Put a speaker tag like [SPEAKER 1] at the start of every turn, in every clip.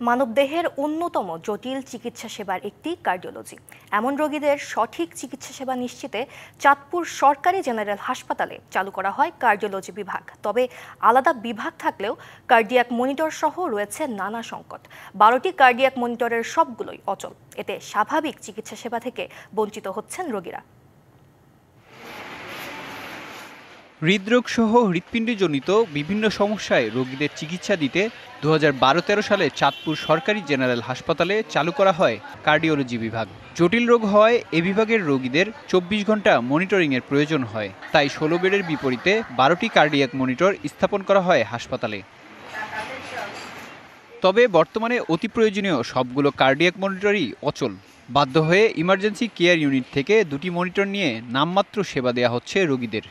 [SPEAKER 1] মানবদেহের অন্যতম জটিল চিকিৎসা সেবার একটি কার্ডিওলজি। এমন রোগীদের সঠিক চিকিৎসা সেবা নিশ্চিতে চাঁদপুর সরকারি জেনারেল হাসপাতালে চালু করা হয় কার্ডিওলজি বিভাগ। তবে আলাদা বিভাগ থাকলেও কার্ডিয়াক মনিটর সহ রয়েছে নানা সংকট। 12টি কার্ডিয়াক মনিটরের সবগুলোই অচল। এতে স্বাভাবিক চিকিৎসা সেবা থেকে বঞ্চিত হচ্ছেন রোগীরা।
[SPEAKER 2] হৃদরোগ সহ হৃৎপিণ্ডজনিত বিভিন্ন সমস্যায় রোগীদের চিকিৎসা দিতে 2012-13 সালে চাঁদপুর সরকারি জেনারেল হাসপাতালে চালু করা হয় কার্ডিওলজি বিভাগ। জটিল রোগ হওয়ায় এ বিভাগের রোগীদের 24 ঘন্টা মনিটরিংয়ের প্রয়োজন হয়। তাই 16 বেডের বিপরীতে 12টি কার্ডিয়াক মনিটর স্থাপন করা হয় হাসপাতালে। তবে বর্তমানে অতি প্রয়োজনীয় সবগুলো কার্ডিয়াক মনিটরই অচল। বাধ্য হয়ে ইমার্জেন্সি কেয়ার ইউনিট থেকে 2টি মনিটর নিয়ে নামমাত্র সেবা দেওয়া হচ্ছে রোগীদের।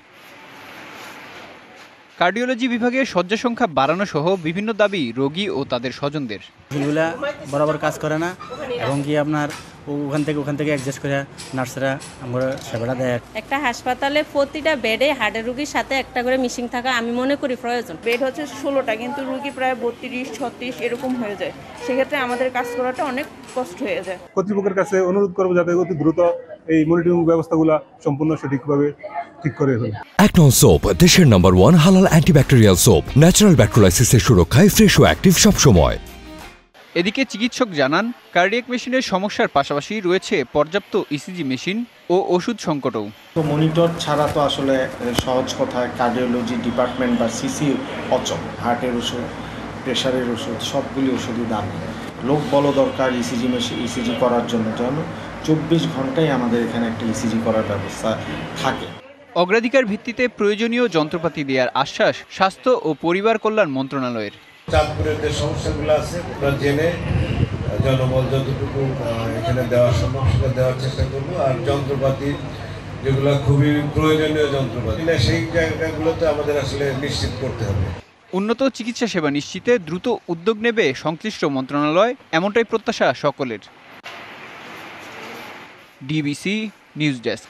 [SPEAKER 2] কার্ডিওলজি বিভাগে শয্যা সংখ্যা বাড়ানো সহ বিভিন্ন দাবি রোগী ও তাদের স্বজনদের।
[SPEAKER 3] এগুলা বরাবর কাজ করে না এবং কি আপনার ওখান থেকে অ্যাডজাস্ট করে নার্সরা আমরা সেবাটা দেয়।
[SPEAKER 4] একটা হাসপাতালে প্রতিটা বেডে হার্টের রোগীর সাথে একটা করে মিসিং থাকা আমি মনে করি প্রয়োজন।
[SPEAKER 5] বেড হচ্ছে 16টা, কিন্তু রোগী প্রায় 32-36 এরকম হয়ে যায়। সেক্ষেত্রে আমাদের কাজ করাটা অনেক কষ্ট হয়ে যায়।
[SPEAKER 6] কর্তৃপক্ষের কাছে অনুরোধ করবো যাতে অতি দ্রুত এই মনিটরিং ব্যবস্থাগুলো সম্পূর্ণ সঠিকভাবে ঠিক করে ফেলে।
[SPEAKER 7] একনন সোপ, দেশের নাম্বার 1 হালাল অ্যান্টিব্যাকটেরিয়াল সোপ, ন্যাচারাল ব্যাকটেরিয়ালাইসিসের সুরক্ষায় ফ্রেশ ও অ্যাক্টিভ সবসময়।
[SPEAKER 2] এদিকে চিকিৎসক জানান, কার্ডিয়াক মেশিনের সমস্যার পাশাপাশি রয়েছে পর্যাপ্ত ইসিজি মেশিন ও ওষুধ সংকটও।
[SPEAKER 8] তো মনিটর ছাড়া তো আসলে সহজ কথায় কার্ডিওলজি ডিপার্টমেন্ট বা সিসি অচল। হার্টের ওষুধ, প্রেশারের ওষুধ, সবগুলি ওষুধই দামি। লোক বল দরকার ইসিজি মেশিন ইসিজি করার জন্য, যেন 24 ঘন্টায় আমাদের এখানে একটা ইসিজি করার ব্যবস্থা থাকে।
[SPEAKER 2] অগ্রাধিকার ভিত্তিতে প্রয়োজনীয় যন্ত্রপাতি দেওয়ার আশ্বাস স্বাস্থ্য ও পরিবার কল্যাণ মন্ত্রণালয়ের।
[SPEAKER 9] চাঁদপুরের যে সমস্যাগুলো আছে জেনে জনবল যতটুকু এখানে দেওয়ার সম্ভব সেটা দেওয়ার চেষ্টা করবো। আর যন্ত্রপাতি যেগুলো খুবই প্রয়োজনীয় যন্ত্রপাতি সেই জায়গাগুলোতে আমাদের আসলে নিশ্চিত করতে হবে।
[SPEAKER 2] উন্নত চিকিৎসা সেবা নিশ্চিতে দ্রুত উদ্যোগ নেবে সংশ্লিষ্ট মন্ত্রণালয়, এমনটাই প্রত্যাশা সকলের। DBC news desk.